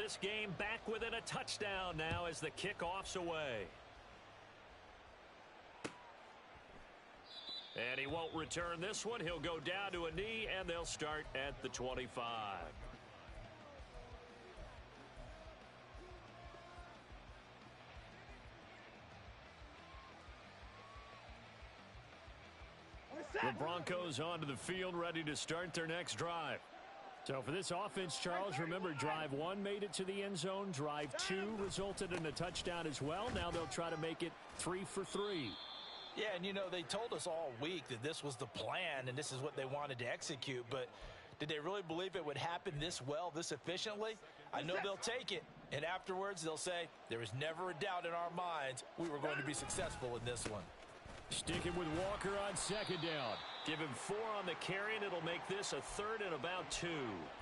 this game back within a touchdown now as the kickoff's away. And he won't return this one. He'll go down to a knee, and they'll start at the 25. The Broncos onto the field, ready to start their next drive. So for this offense, Charles, remember drive 1 made it to the end zone. Drive 2 resulted in a touchdown as well. Now they'll try to make it 3 for 3. Yeah, and you know, they told us all week that this was the plan and this is what they wanted to execute, but did they really believe it would happen this well, this efficiently? I know they'll take it, and afterwards they'll say, there was never a doubt in our minds we were going to be successful in this one. Sticking with Walker on second down. Give him 4 on the carry, and it'll make this a 3rd and about 2.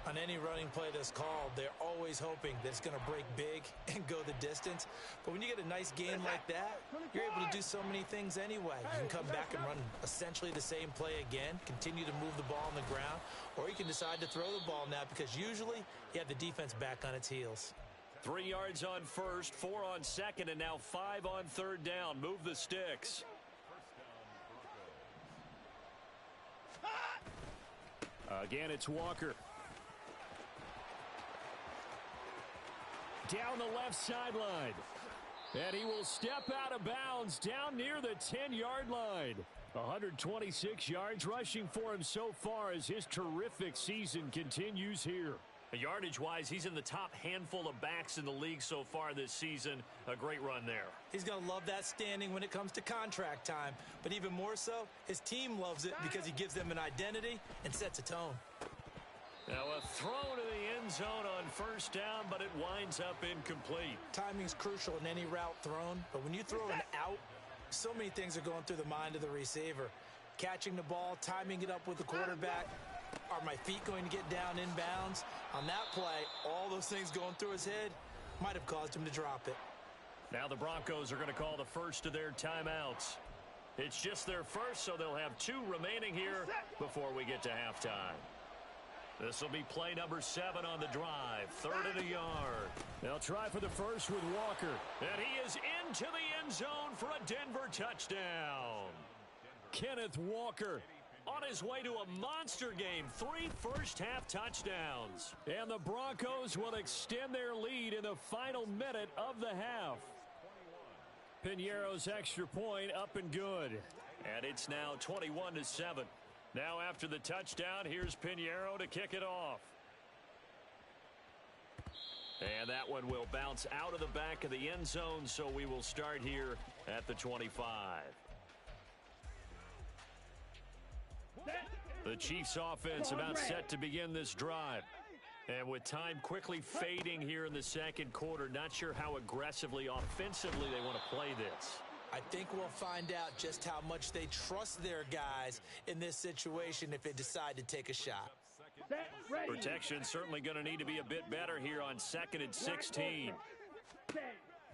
On any running play that's called, they're always hoping that it's going to break big and go the distance. But when you get a nice game like that, you're able to do so many things anyway. You can come back and run essentially the same play again, continue to move the ball on the ground, or you can decide to throw the ball now because usually you have the defense back on its heels. 3 yards on first, 4 on second, and now 5 on third down. Move the sticks. Again, it's Walker. Down the left sideline. And he will step out of bounds down near the 10-yard line. 126 yards rushing for him so far as his terrific season continues here. Yardage-wise, he's in the top handful of backs in the league so far this season. A great run there. He's going to love that standing when it comes to contract time. But even more so, his team loves it because he gives them an identity and sets a tone. Now a throw to the end zone on first down, but it winds up incomplete. Timing's crucial in any route thrown, but when you throw an out, so many things are going through the mind of the receiver. Catching the ball, timing it up with the quarterback. Are my feet going to get down inbounds? On that play, all those things going through his head might have caused him to drop it. Now the Broncos are going to call the first of their timeouts. It's just their first, so they'll have 2 remaining here before we get to halftime. This will be play number 7 on the drive. 3rd and a yard. They'll try for the first with Walker. And he is into the end zone for a Denver touchdown. Kenneth Walker on his way to a monster game. 3 first-half touchdowns. And the Broncos will extend their lead in the final minute of the half. Piñeiro's extra point up and good. And it's now 21-7. Now after the touchdown, here's Piñeiro to kick it off. And that one will bounce out of the back of the end zone, so we will start here at the 25. The Chiefs offense about set to begin this drive. And with time quickly fading here in the second quarter, not sure how aggressively, offensively they want to play this. I think we'll find out just how much they trust their guys in this situation if they decide to take a shot. Protection certainly going to need to be a bit better here on 2nd and 16.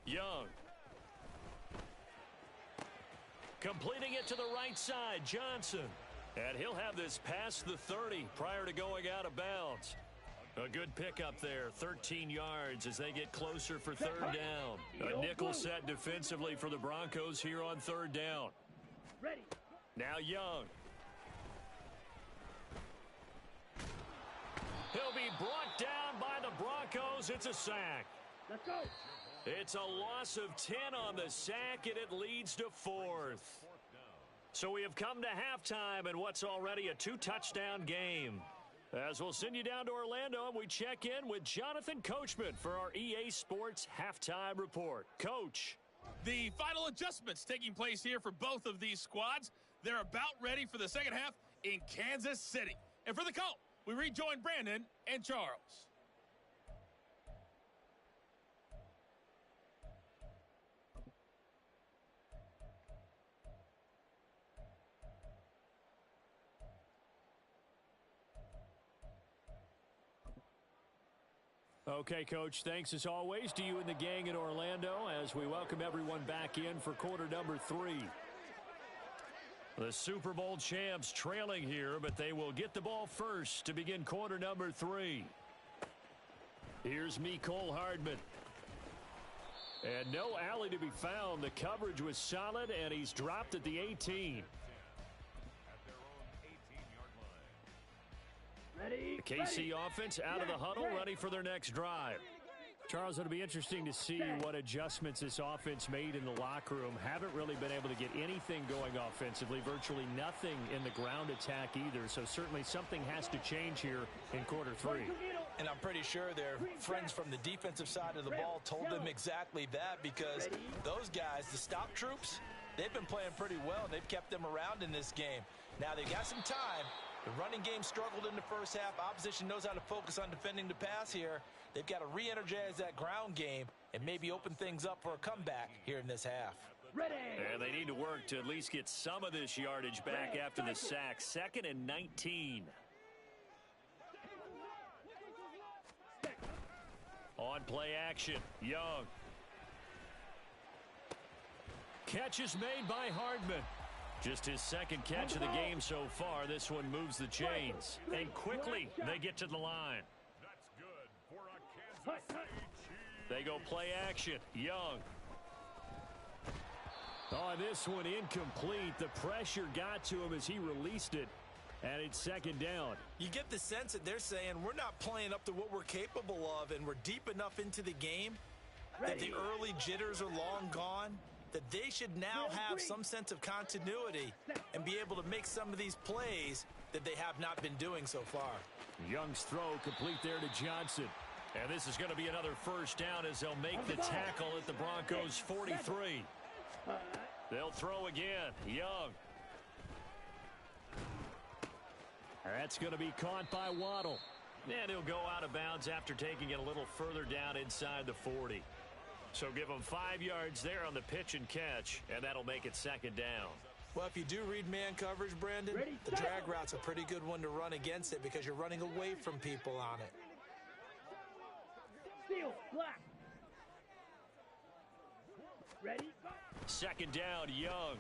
Young. Completing it to the right side, Johnson. And he'll have this past the 30 prior to going out of bounds. A good pickup there, 13 yards as they get closer for 3rd down. A nickel set defensively for the Broncos here on 3rd down. Now Young. He'll be brought down by the Broncos. It's a sack. Let's go. It's a loss of 10 on the sack, and it leads to 4th. So we have come to halftime in what's already a 2-touchdown game. As we'll send you down to Orlando, and we check in with Jonathan Coachman for our EA Sports Halftime Report. Coach. The final adjustments taking place here for both of these squads. They're about ready for the second half in Kansas City. And for the call, we rejoin Brandon and Charles. Okay, Coach, thanks as always to you and the gang in Orlando as we welcome everyone back in for quarter number 3. The Super Bowl champs trailing here, but they will get the ball first to begin quarter number 3. Here's Mecole Hardman. And no alley to be found. The coverage was solid, and he's dropped at the 18. The KC offense out of the huddle, ready for their next drive. Charles, it'll be interesting to see what adjustments this offense made in the locker room. Haven't really been able to get anything going offensively, virtually nothing in the ground attack either. So certainly something has to change here in quarter three. And I'm pretty sure their friends from the defensive side of the ball told them exactly that, because those guys, the stop troops, they've been playing pretty well, and they've kept them around in this game. Now they got some time. The running game struggled in the first half. Opposition knows how to focus on defending the pass here. They've got to re-energize that ground game and maybe open things up for a comeback here in this half. And they need to work to at least get some of this yardage back after the sack. 2nd and 19. On play action, Young. Catch is made by Hardman. Just his second catch of the game so far. This one moves the chains. And quickly, they get to the line. They go play action. Young. Oh, this one incomplete. The pressure got to him as he released it. And it's 2nd down. You get the sense that they're saying we're not playing up to what we're capable of, and we're deep enough into the game that the early jitters are long gone, that they should now have some sense of continuity and be able to make some of these plays that they have not been doing so far. Young's throw complete there to Johnson. And this is going to be another first down as they'll make the tackle at the Broncos 43. They'll throw again. Young. That's going to be caught by Waddle. And he'll go out of bounds after taking it a little further down inside the 40. So give them 5 yards there on the pitch and catch, and that'll make it 2nd down. Well, if you do read man coverage, Brandon, the drag route's a pretty good one to run against it because you're running away from people on it. Steel, black. Ready? 2nd down, Young.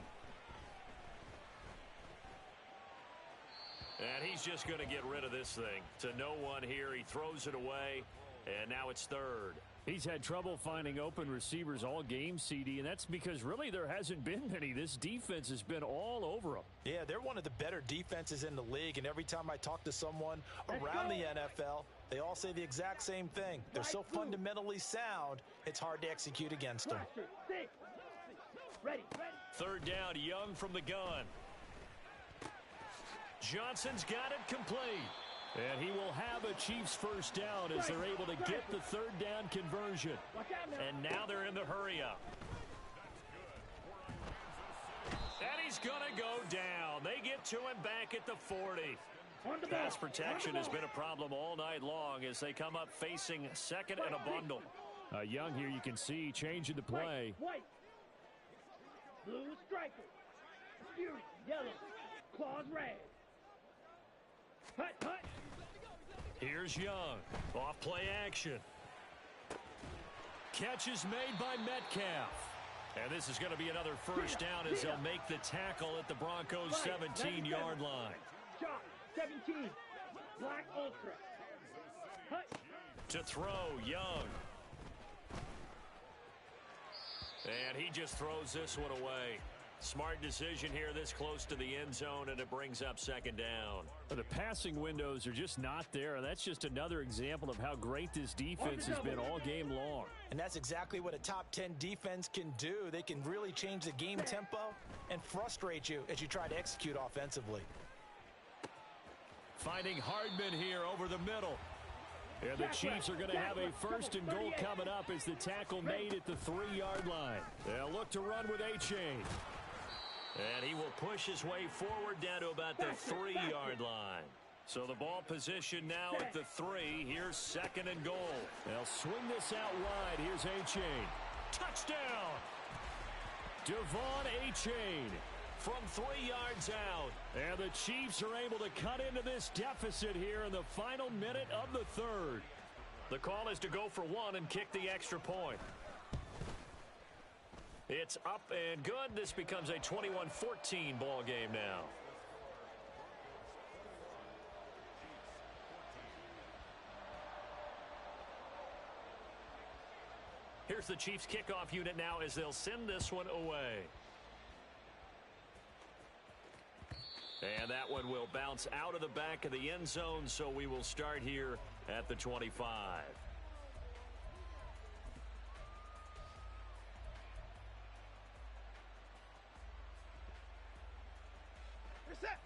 And he's just going to get rid of this thing. To no one here. He throws it away, and now it's 3rd. He's had trouble finding open receivers all game, CD, and that's because really there hasn't been many. This defense has been all over them. Yeah, they're one of the better defenses in the league, and every time I talk to someone around the NFL, they all say the exact same thing. They're so fundamentally sound, it's hard to execute against them. Ready. 3rd down, Young from the gun. Johnson's got it complete. And he will have a Chiefs first down as they're able to get the 3rd down conversion. And now they're in the hurry-up. And he's going to go down. They get to him back at the 40. Pass protection has been a problem all night long as they come up facing 2nd and a bundle. Young here, you can see, changing the play. White. Blue striker. Fury, yellow. Claws red. Hut. Here's Young. Off play action. Catch is made by Metcalf. And this is going to be another first down as they'll make the tackle at the Broncos' 17-yard line. Shot, 17. Black Ultra. Hut. To throw, Young. And he just throws this one away. Smart decision here this close to the end zone, and it brings up 2nd down. The passing windows are just not there. That's just another example of how great this defense has been all game long. And that's exactly what a top 10 defense can do. They can really change the game tempo and frustrate you as you try to execute offensively. Finding Hardman here over the middle. And the Chiefs are going to have a 1st and goal coming up as the tackle made at the 3-yard line. They'll look to run with A-Chain. And he will push his way forward down to about the 3-yard line. So the ball position now at the 3. Here's 2nd and goal. They'll swing this out wide. Here's A-Chain. Touchdown! Devon A-Chain from 3 yards out. And the Chiefs are able to cut into this deficit here in the final minute of the 3rd. The call is to go for 1 and kick the extra point. It's up and good. This becomes a 21-14 ball game now. Here's the Chiefs kickoff unit now as they'll send this one away. And that one will bounce out of the back of the end zone, so we will start here at the 25.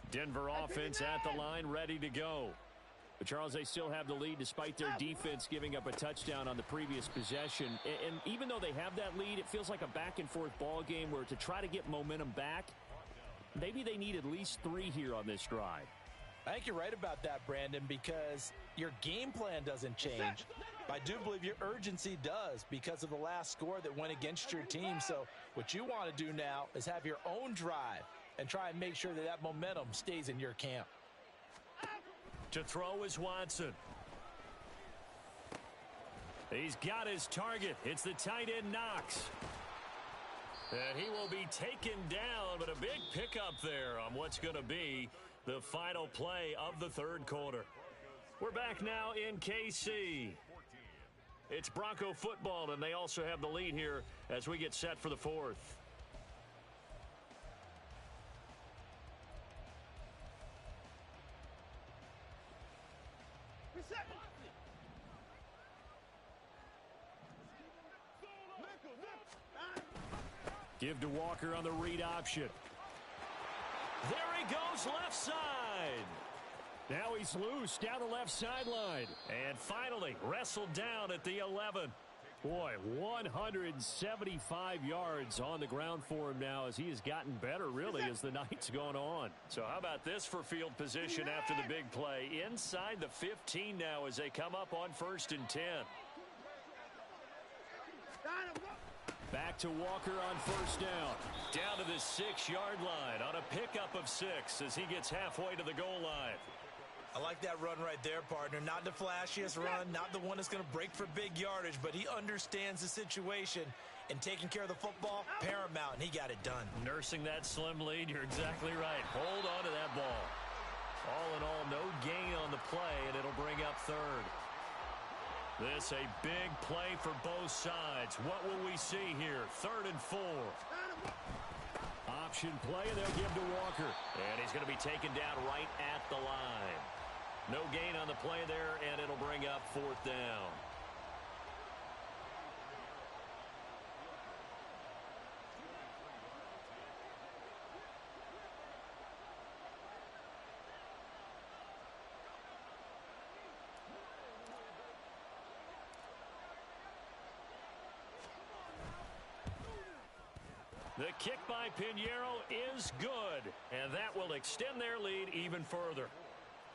Denver offense at the line, ready to go. But Charles, they still have the lead despite their defense giving up a touchdown on the previous possession. And even though they have that lead, it feels like a back-and-forth ball game where to try to get momentum back, maybe they need at least 3 here on this drive. I think you're right about that, Brandon, because your game plan doesn't change. I do believe your urgency does because of the last score that went against your team. So what you want to do now is have your own drive and try and make sure that that momentum stays in your camp. To throw is Watson. He's got his target. It's the tight end Knox. And he will be taken down, but a big pickup there on what's going to be the final play of the third quarter. We're back now in KC. It's Bronco football, and they also have the lead here as we get set for the fourth. Give to Walker on the read option. There he goes left side. Now he's loose down the left sideline. And finally wrestled down at the 11. Boy, 175 yards on the ground for him now as he has gotten better really as the night's gone on. So how about this for field position after the big play? Inside the 15 now as they come up on 1st and 10. Back to Walker on 1st down. Down to the 6-yard line on a pickup of 6 as he gets halfway to the goal line. I like that run right there, partner. Not the flashiest run, not the one that's going to break for big yardage, but he understands the situation, and taking care of the football, paramount, and he got it done. Nursing that slim lead, you're exactly right. Hold on to that ball. All in all, no gain on the play, and it'll bring up 3rd. This a big play for both sides. What will we see here? 3rd and 4. Option play, and they'll give to Walker. And he's going to be taken down right at the line. No gain on the play there, and it'll bring up 4th down. The kick by Pinheiro is good, and that will extend their lead even further.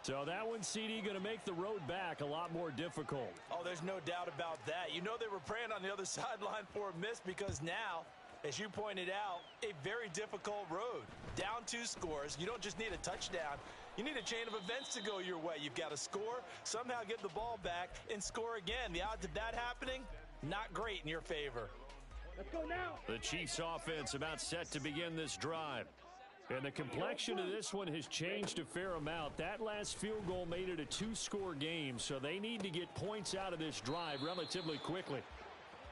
So that one, CD, going to make the road back a lot more difficult. Oh, there's no doubt about that. You know they were praying on the other sideline for a miss because now, as you pointed out, a very difficult road. Down 2 scores. You don't just need a touchdown. You need a chain of events to go your way. You've got to score, somehow get the ball back, and score again. The odds of that happening, not great in your favor. Let's go now. The Chiefs offense about set to begin this drive. And the complexion of this one has changed a fair amount. That last field goal made it a 2-score game, so they need to get points out of this drive relatively quickly.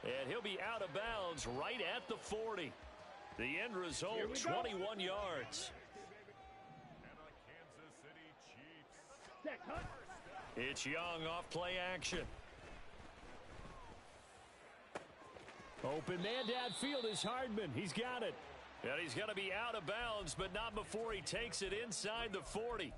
And he'll be out of bounds right at the 40. The end result, 21 yards. It's Young off play action. Open man downfield is Hardman. He's got it. And he's going to be out of bounds, but not before he takes it inside the 40.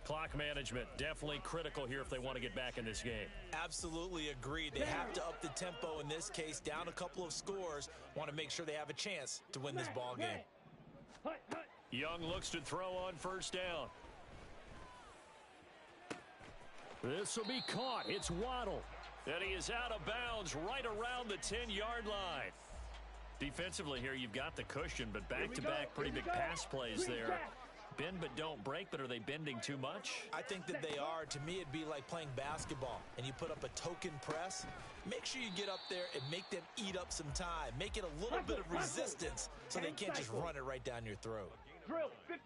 Clock management definitely critical here if they want to get back in this game. Absolutely agreed. They have to up the tempo in this case, down a couple of scores. Want to make sure they have a chance to win this ball game. Young looks to throw on 1st down. This will be caught. It's Waddle. And he is out of bounds right around the 10-yard line. Defensively here, you've got the cushion, but back-to-back pretty big pass plays there. Bend but don't break, but are they bending too much? I think that they are. To me, it'd be like playing basketball, and you put up a token press. Make sure you get up there and make them eat up some time. Make it a little bit of resistance so they can't just run it right down your throat.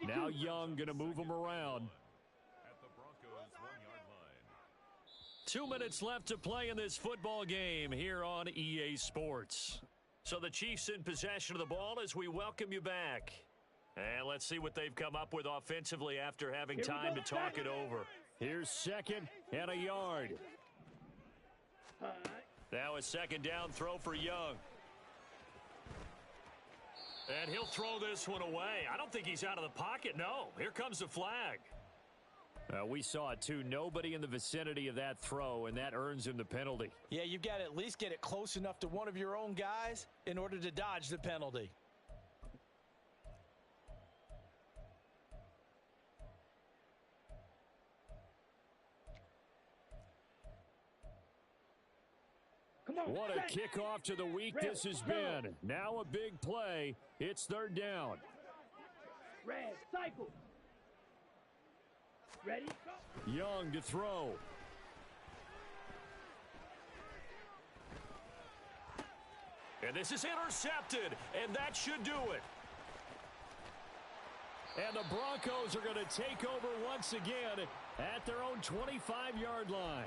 Now Young going to move them around. 2 minutes left to play in this football game here on EA Sports. So the Chiefs in possession of the ball as we welcome you back. And let's see what they've come up with offensively after having time to talk it over. Here's 2nd and a yard. Now a 2nd down throw for Young. And he'll throw this one away. I don't think he's out of the pocket. No, here comes the flag. We saw it, too. Nobody in the vicinity of that throw, and that earns him the penalty. Yeah, you've got to at least get it close enough to one of your own guys in order to dodge the penalty. What a kickoff to the week this has been. Now a big play. It's 3rd down. Red, cycle. Ready? Young to throw. And this is intercepted, and that should do it. And the Broncos are going to take over once again at their own 25-yard line.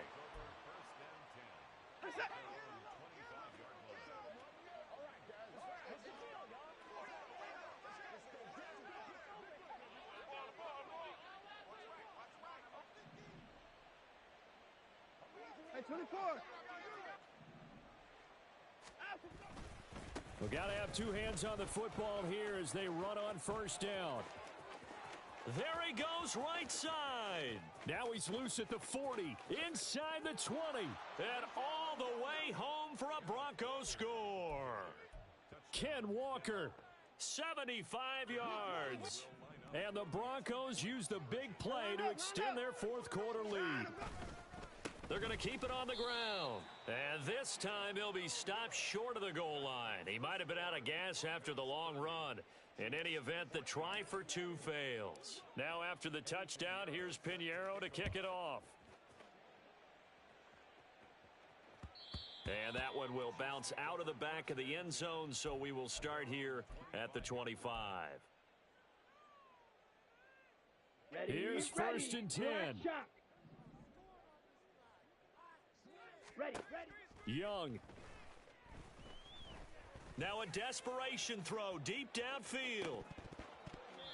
We've got to have 2 hands on the football here as they run on 1st down. There he goes, right side. Now he's loose at the 40, inside the 20. And all the way home for a Bronco score. Ken Walker. 75 yards. And the Broncos use the big play to extend their 4th quarter lead. They're going to keep it on the ground. And this time he'll be stopped short of the goal line. He might have been out of gas after the long run. In any event, the try for 2 fails. Now after the touchdown, here's Pinheiro to kick it off. And that one will bounce out of the back of the end zone, so we will start here at the 25. Here's 1st and 10. Ready. Young. Now a desperation throw deep downfield.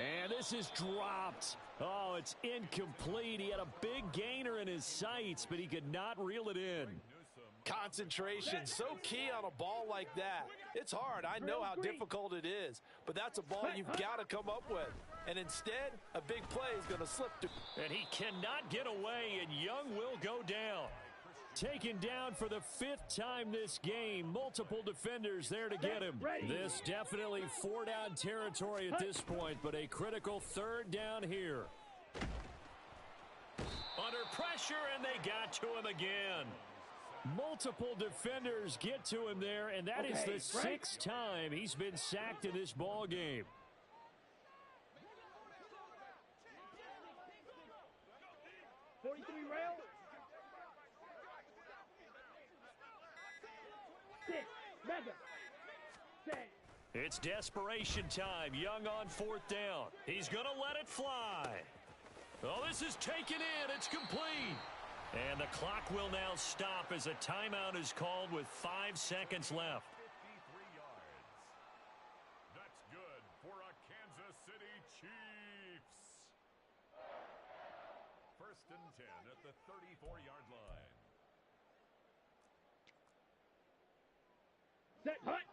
And this is dropped. Oh, it's incomplete. He had a big gainer in his sights, but he could not reel it in. Concentration, so key on a ball like that. It's hard. I know how difficult it is, but that's a ball you've got to come up with. And instead, a big play is going to slip. And he cannot get away, and Young will go down. Taken down for the 5th time this game. Multiple defenders there to get him. This definitely 4-down territory at this point, but a critical 3rd down here. Under pressure, and they got to him again. Multiple defenders get to him there, and that is the 6th time he's been sacked in this ball game. It's desperation time. Young on 4th down. He's going to let it fly. Oh, this is taken in. It's complete. And the clock will now stop as a timeout is called with 5 seconds left. 53 yards. That's good for a Kansas City Chiefs. 1st and 10 at the 34-yard line. Set, hut.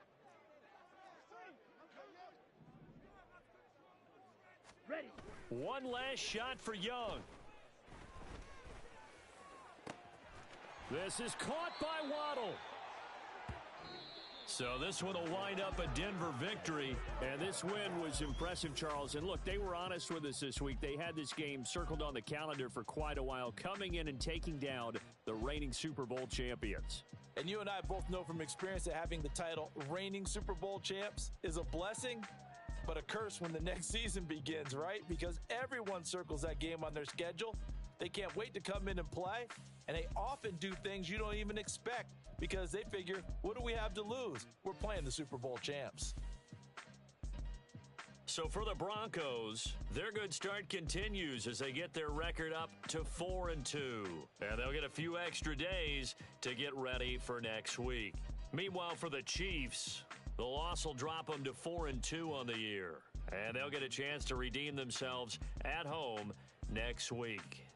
Ready. One last shot for Young. This is caught by Waddle. So this one will wind up a Denver victory. And this win was impressive, Charles. And look, they were honest with us this week. They had this game circled on the calendar for quite a while, coming in and taking down the reigning Super Bowl champions. And you and I both know from experience that having the title reigning Super Bowl champs is a blessing, but a curse when the next season begins, right? Because everyone circles that game on their schedule. They can't wait to come in and play, and they often do things you don't even expect because they figure, what do we have to lose? We're playing the Super Bowl champs. So for the Broncos, their good start continues as they get their record up to 4-2. And they'll get a few extra days to get ready for next week. Meanwhile, for the Chiefs, the loss will drop them to 4-2 on the year. And they'll get a chance to redeem themselves at home next week.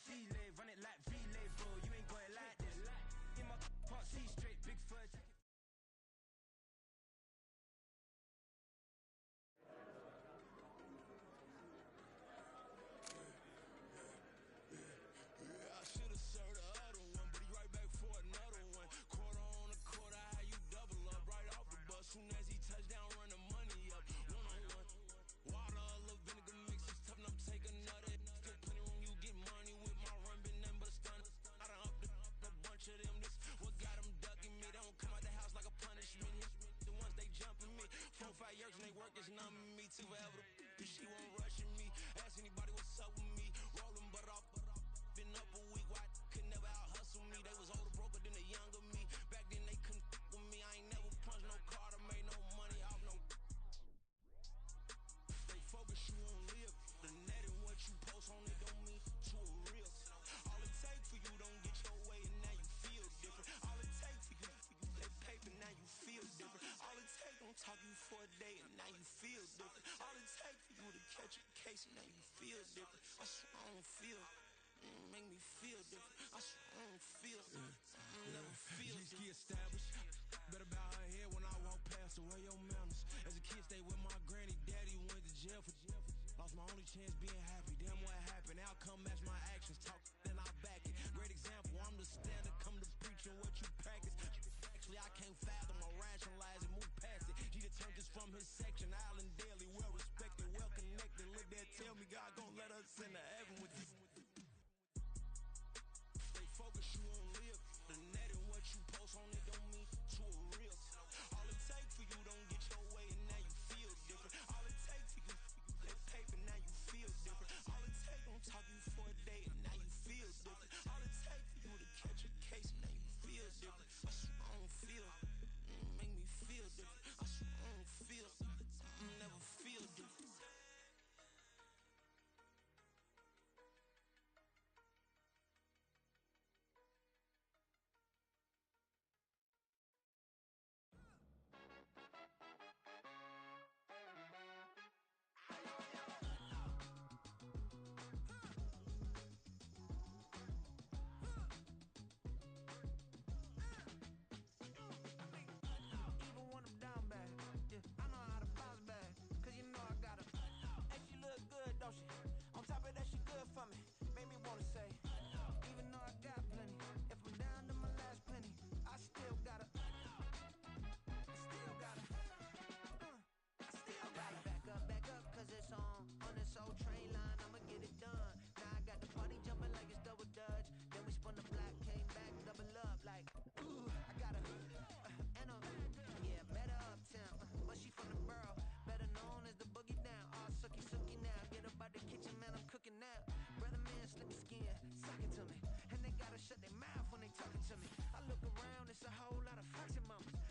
delay, run it like relay, bro. You ain't got it like this. In my part, see straight, big fur jacket. I should have served the other one, but he right back for another one. Quarter on a quarter, how you double up right off the bus. Soon as he touch down, run the money up. One-on-one. Water, a little vinegar mix, it's tough enough to take another. Still plenty room, you get money with my run, been nothing but a stun. I done up a bunch of them. This what got them ducking me. They don't come out the house like a punishment. The ones they jumping me. 4 or 5 years and they work is numbing me. Too forever. She won't rushing me. Ask anybody what's up with me. Rolling butt off. Been up a week, why could never out hustle me? They was older, broker than the younger me. Back then they couldn't with me. I ain't never punched no card or made no money off no. They focus, you won't live. The net and what you post on it don't mean to a real. All it take for you don't get your way and now you feel different. All it take for you that paper, now you feel different. All it take don't talk you for a day and now you feel different. All it take for you to catch a case and now you feel different. I swear I don't feel. Make me feel different. I swear I don't feel. Never feel different. Established. Better bow her head when I walk past her. Where your manners? As a kid, stay with my granny. Daddy went to jail for jail. Lost my only chance being happy. Damn, what happened? Outcome match my actions. Talk, then I back it. Great example. I'm the standard. Come to preaching what you practice. Actually, I can't fathom or rationalize and move past it. He turned this from his section. Island Daily, well respected, well connected. Look there, tell me God gon' let us into heaven with this. Focus, you won't live. The net and what you post on it don't mean to a real. All it take for you don't get your way and now you feel different. All it take for you that paper, now you feel different. All it take don't talk you for a day and now you feel different. All it take for you to catch a case and now you feel different. I swear I don't feel. Make me feel different. I swear I don't feel. Never feel different. Even when I'm down bad, yeah, I know how to bounce back. Cause you know I got her. And she look good, don't she? On top of that, she good for me. Made me wanna say, even though I got plenty, if I'm down to my last penny, I still got her. Still got her. I still got her. Back up, cause it's on this old train line. I'ma get it done. Now I got the party jumping like it's double dutch. Then we spun the block, came back, double up like, ooh, I got her. And yeah, met her uptown, but she from the borough, better known as the boogie down. All sucky now, get up out the kitchen, man, I'm cooking now. Brother man, slick skin, sucking to me, and they gotta shut their mouth when they talking to me. I look around, it's a whole lot of foxy mamas.